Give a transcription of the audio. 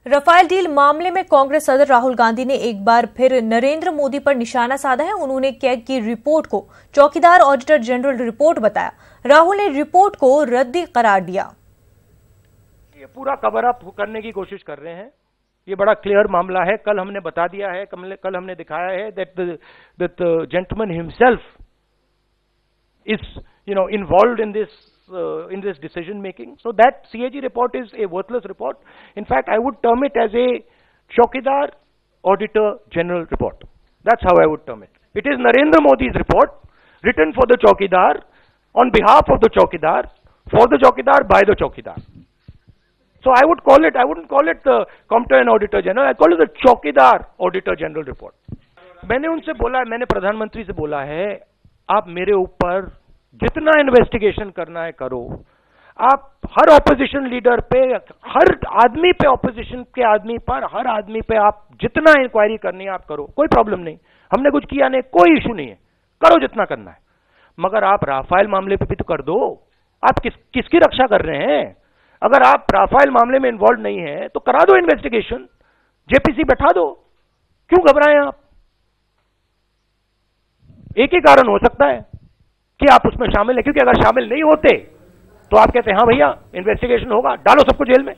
Rafale deal मामले में कांग्रेस सदर राहुल गांधी ने एक बार फिर नरेंद्र मोदी पर निशाना साधा है। उन्होंने कैग की रिपोर्ट को चौकीदार ऑडिटर जनरल रिपोर्ट बताया। राहुल ने रिपोर्ट को रद्दी करार दिया। ये पूरा कवर अप करने की कोशिश कर रहे हैं। ये बड़ा क्लियर मामला है। कल हमने बता दिया है, कल हमने दिखाया है that the gentleman himself is involved in this decision making. So that CAG report is a worthless report. In fact, I would term it as a Chaukidar Auditor General report. That's how I would term it. It is Narendra Modi's report written for the Chaukidar, on behalf of the Chaukidar, for the Chaukidar, by the Chaukidar. So I wouldn't call it the Compton Auditor General, I call it the Chaukidar Auditor General report. मैंने उनसे बोला, मैंने प्रधानमंत्री से बोला है, आप मेरे ऊपर जितना इन्वेस्टिगेशन करना है करो। आप हर ऑपोजिशन लीडर पे, हर आदमी पे, ऑपोजिशन के आदमी पर, हर आदमी पे आप जितना इंक्वायरी करनी है आप करो, कोई प्रॉब्लम नहीं। हमने कुछ किया नहीं, कोई इशू नहीं है, करो जितना करना है। मगर आप राफेल मामले पे भी तो कर दो। आप किसकी रक्षा कर रहे हैं? अगर आप राफेल मामले में इन्वॉल्व नहीं है तो करा दो इन्वेस्टिगेशन, जेपीसी बैठा दो, क्यों घबराएं आप? एक ही कारण हो सकता है कि आप उसमें शामिल है, क्योंकि अगर शामिल नहीं होते तो आप कहते हैं हाँ भैया इन्वेस्टिगेशन होगा, डालो सबको जेल में।